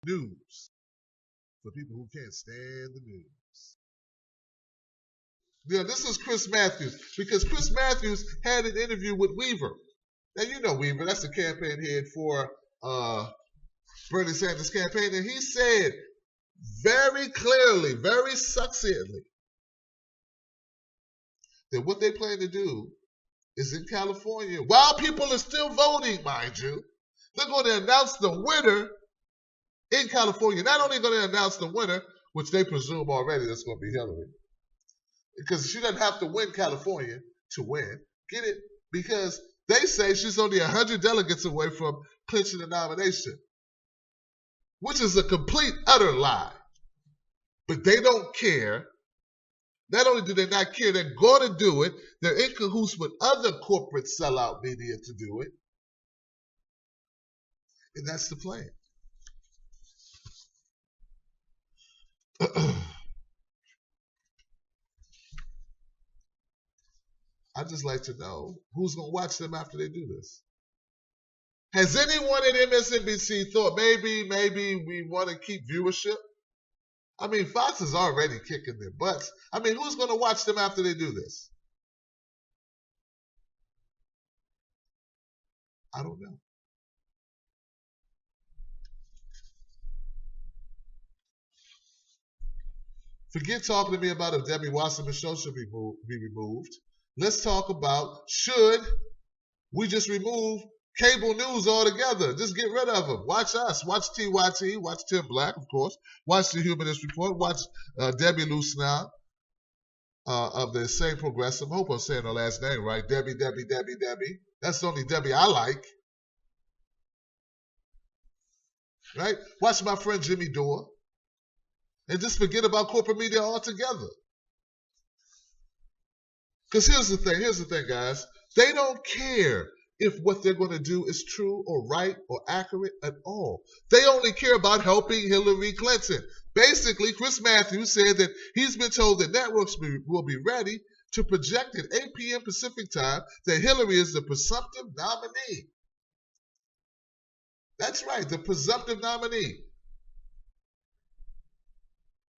news for people who can't stand the news. Yeah, this is Chris Matthews because Chris Matthews had an interview with Weaver. Now you know Weaver, that's the campaign head for Bernie Sanders' campaign, and he said very clearly, very succinctly, that what they plan to do is in California, while people are still voting, mind you, they're going to announce the winner in California. Not only going to announce the winner, which they presume already that's going to be Hillary, because she doesn't have to win California to win. Get it? Because they say she's only 100 delegates away from clinching the nomination, which is a complete, utter lie. But they don't care. Not only do they not care, they're going to do it. They're in cahoots with other corporate sellout media to do it. And that's the plan. I'd just like to know who's going to watch them after they do this. Has anyone at MSNBC thought maybe we want to keep viewership? I mean, Fox is already kicking their butts. I mean, who's going to watch them after they do this? I don't know. Forget talking to me about if Debbie Wasserman show should be removed. Let's talk about should we just remove cable news altogether. Just get rid of them. Watch us. Watch TYT. Watch Tim Black, of course. Watch the Humanist Report. Watch Debbie Lucena of the same progressive. I hope I'm saying her last name right. Debbie. That's the only Debbie I like. Right? Watch my friend Jimmy Dore. And just forget about corporate media altogether. Because here's the thing, guys. They don't care if what they're going to do is true or right or accurate at all. They only care about helping Hillary Clinton. Basically, Chris Matthews said that he's been told that networks will be ready to project at 8 p.m. Pacific time that Hillary is the presumptive nominee. That's right, the presumptive nominee.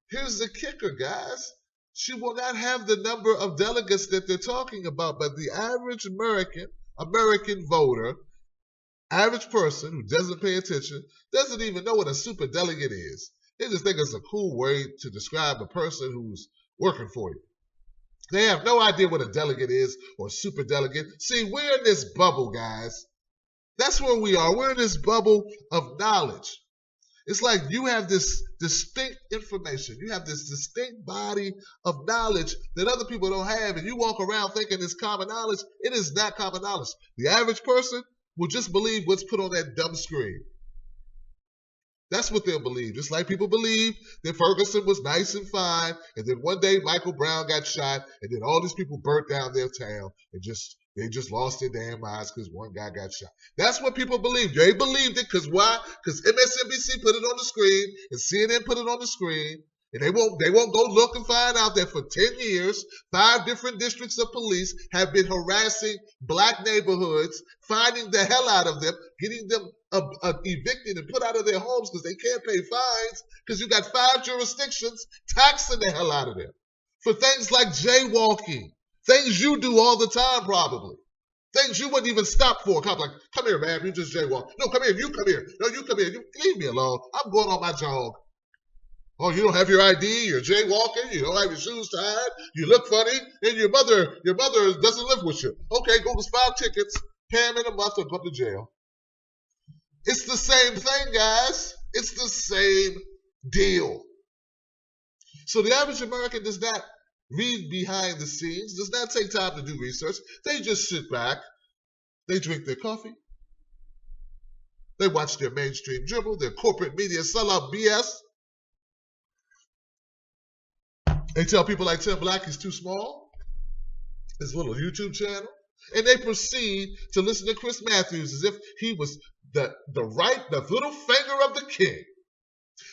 Here's the kicker, guys. She will not have the number of delegates that they're talking about, but the average American voter, average person who doesn't pay attention, doesn't even know what a super delegate is. They just think it's a cool way to describe a person who's working for you. They have no idea what a delegate is or super delegate. See, we're in this bubble, guys. That's where we are. We're in this bubble of knowledge. It's like you have this distinct information. You have this distinct body of knowledge that other people don't have, and you walk around thinking it's common knowledge. It is not common knowledge. The average person will just believe what's put on that dumb screen. That's what they'll believe. Just like people believe that Ferguson was nice and fine, and then one day Michael Brown got shot, and then all these people burnt down their town, and they just lost their damn minds because one guy got shot. That's what people believe. They believed it because why? Because MSNBC put it on the screen and CNN put it on the screen. And they won't go look and find out that for 10 years, 5 different districts of police have been harassing black neighborhoods, finding the hell out of them, getting them evicted and put out of their homes because they can't pay fines because you got 5 jurisdictions taxing the hell out of them for things like jaywalking. Things you do all the time, probably. Things you wouldn't even stop for. Cop like, come here, man. You just jaywalk. No, come here. You come here. No, you come here. You leave me alone. I'm going on my jog. Oh, you don't have your ID. You're jaywalking. You don't have your shoes tied. You look funny. And your mother doesn't live with you. Okay, go get 5 tickets. Pay them in a month or go to jail. It's the same thing, guys. It's the same deal. So the average American does not read behind the scenes, does not take time to do research. They just sit back, they drink their coffee, they watch their mainstream dribble, their corporate media sellout BS. They tell people like Tim Black he's too small, his little YouTube channel, and they proceed to listen to Chris Matthews as if he was the little finger of the king.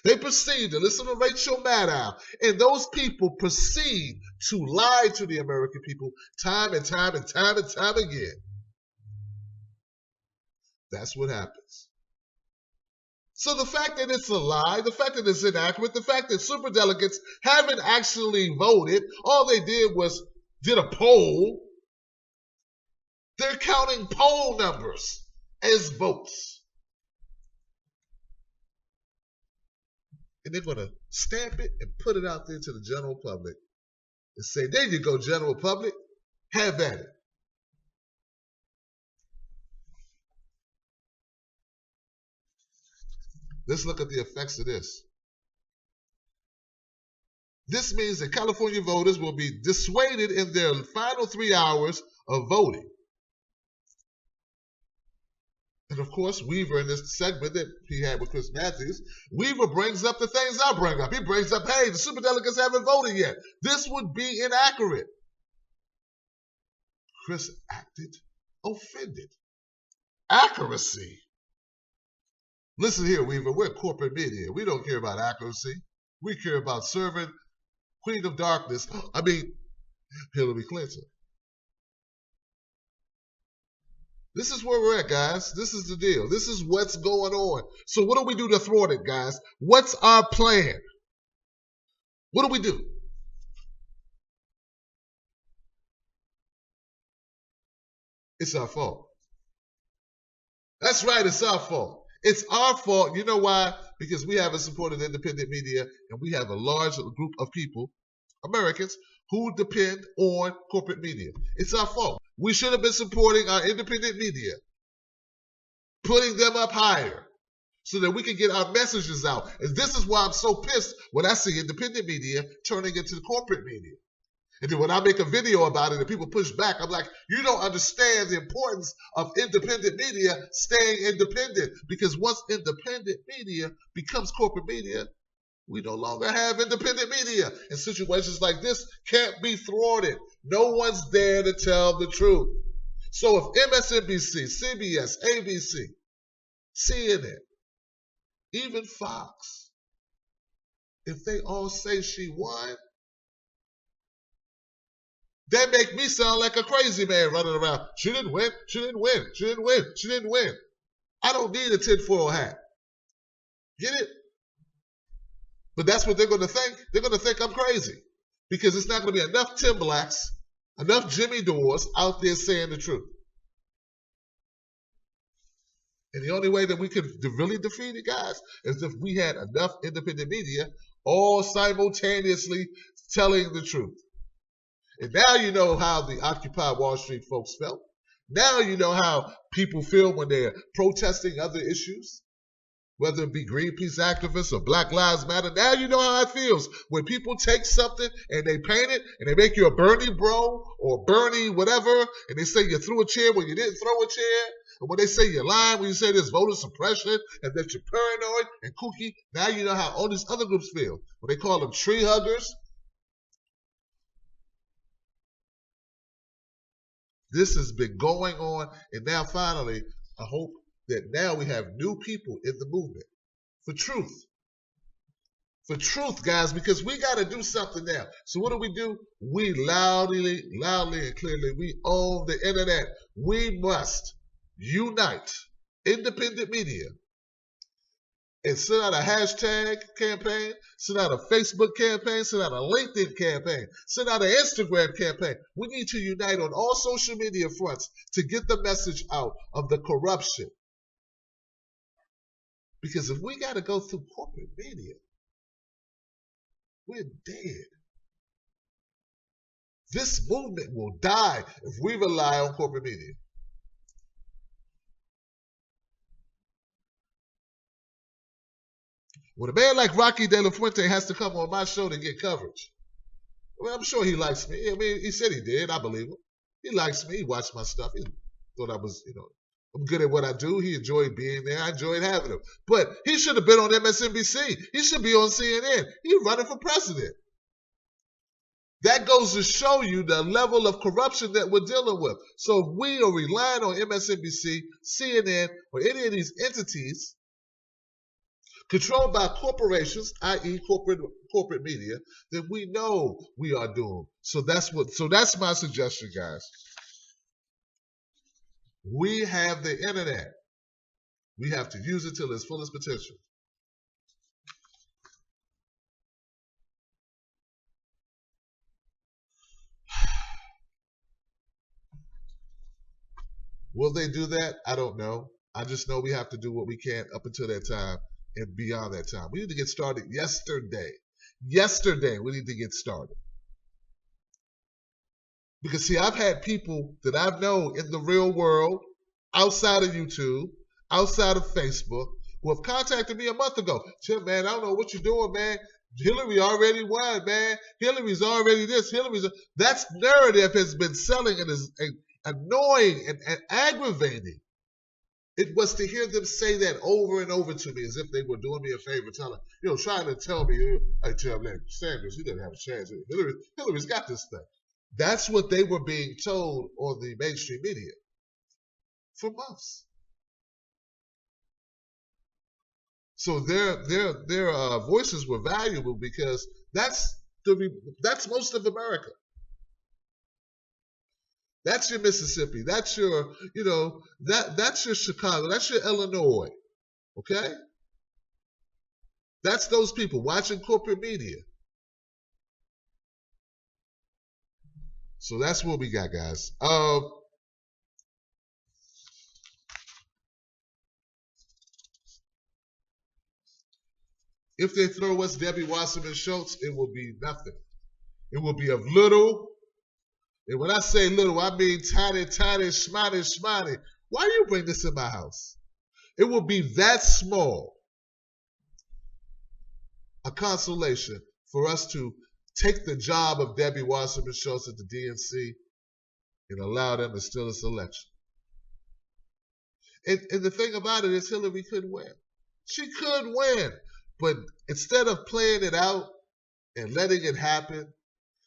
They proceed to listen to Rachel Maddow, and those people proceed to lie to the American people time and time again. That's what happens. So the fact that it's a lie, the fact that it's inaccurate, the fact that superdelegates haven't actually voted, all they did was did a poll. They're counting poll numbers as votes. And they're going to stamp it and put it out there to the general public and say, there you go, general public, have at it. Let's look at the effects of this. This means that California voters will be dissuaded in their final 3 hours of voting. And of course, Weaver, in this segment that he had with Chris Matthews, Weaver brings up the things I bring up. He brings up, hey, the superdelegates haven't voted yet. This would be inaccurate. Chris acted offended. Accuracy. Listen here, Weaver, we're corporate media. We don't care about accuracy. We care about serving Queen of Darkness. I mean, Hillary Clinton. This is where we're at, guys. This is the deal. This is what's going on. So what do we do to thwart it, guys? What's our plan? What do we do? It's our fault. That's right, it's our fault. It's our fault. You know why? Because we haven't supported independent media, and we have a large group of people, Americans, who depend on corporate media. It's our fault. We should have been supporting our independent media, putting them up higher so that we can get our messages out. And this is why I'm so pissed when I see independent media turning into the corporate media. And then when I make a video about it and people push back, I'm like, you don't understand the importance of independent media staying independent. Because once independent media becomes corporate media, we no longer have independent media. And situations like this can't be thwarted. No one's there to tell the truth. So if MSNBC, CBS, ABC, CNN, even Fox, if they all say she won, they make me sound like a crazy man running around. She didn't win. She didn't win. She didn't win. She didn't win. I don't need a tinfoil hat. Get it? But that's what they're going to think. They're going to think I'm crazy. Because it's not going to be enough Tim Blacks, enough Jimmy Dores out there saying the truth. And the only way that we could really defeat it, guys, is if we had enough independent media all simultaneously telling the truth. And now you know how the Occupy Wall Street folks felt. Now you know how people feel when they're protesting other issues, whether it be Greenpeace activists or Black Lives Matter. Now you know how it feels when people take something and they paint it and they make you a Bernie bro or Bernie whatever, and they say you threw a chair when you didn't throw a chair. And when they say you're lying, when you say there's voter suppression and that you're paranoid and kooky, now you know how all these other groups feel. When they call them tree huggers. This has been going on, and now finally, I hope that now we have new people in the movement for truth. For truth, guys, because we got to do something now. So what do? We loudly and clearly, we own the internet. We must unite independent media and send out a hashtag campaign, send out a Facebook campaign, send out a LinkedIn campaign, send out an Instagram campaign. We need to unite on all social media fronts to get the message out of the corruption. Because if we got to go through corporate media, we're dead. This movement will die if we rely on corporate media. When a man like Rocky De La Fuente has to come on my show to get coverage, well, I'm sure he likes me. I mean, he said he did. I believe him. He likes me. He watched my stuff. He thought I was, I'm good at what I do. He enjoyed being there. I enjoyed having him. But he should have been on MSNBC. He should be on CNN. He's running for president. That goes to show you the level of corruption that we're dealing with. So if we are relying on MSNBC, CNN, or any of these entities controlled by corporations, i.e. corporate media, then we know we are doomed. So that's my suggestion, guys. We have the internet. We have to use it till its fullest potential. Will they do that? I don't know. I just know we have to do what we can up until that time and beyond that time. We need to get started yesterday. Yesterday, we need to get started. Because, see, I've had people that I've known in the real world, outside of YouTube, outside of Facebook, who have contacted me a month ago. Tim, man, I don't know what you're doing, man. Hillary already won, man. Hillary's already this. That narrative has been selling and is annoying and aggravating. It was to hear them say that over and over to me as if they were doing me a favor, trying to tell me, hey, Tim, Sanders, he doesn't have a chance. Hillary's got this thing. That's what they were being told on the mainstream media for months. So their voices were valuable because that's most of America. That's your Mississippi. That's your, that's your Chicago. That's your Illinois. Okay? That's those people watching corporate media. So that's what we got, guys. If they throw us Debbie Wasserman Schultz, it will be nothing. It will be of little. And when I say little, I mean tiny, schmotty. Why do you bring this in my house? It will be that small a consolation for us to take the job of Debbie Wasserman Schultz at the DNC and allow them to steal this election. And the thing about it is Hillary could win. She could win. But instead of playing it out and letting it happen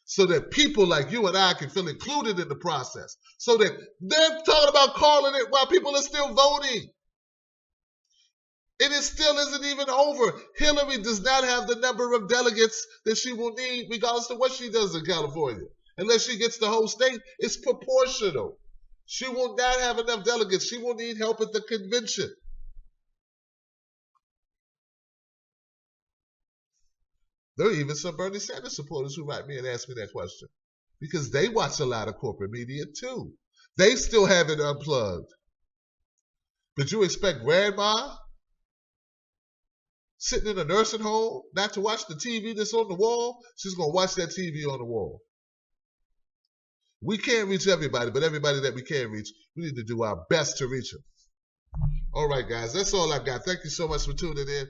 so that people like you and I can feel included in the process, so that they're talking about calling it while people are still voting. And it still isn't even over. Hillary does not have the number of delegates that she will need regardless of what she does in California. Unless she gets the whole state, it's proportional. She will not have enough delegates. She will need help at the convention. There are even some Bernie Sanders supporters who write me and ask me that question because they watch a lot of corporate media too. They still have it unplugged. But you expect grandma sitting in a nursing home not to watch the TV that's on the wall? She's going to watch that TV on the wall. We can't reach everybody, but everybody that we can reach, we need to do our best to reach them. All right, guys, that's all I got. Thank you so much for tuning in.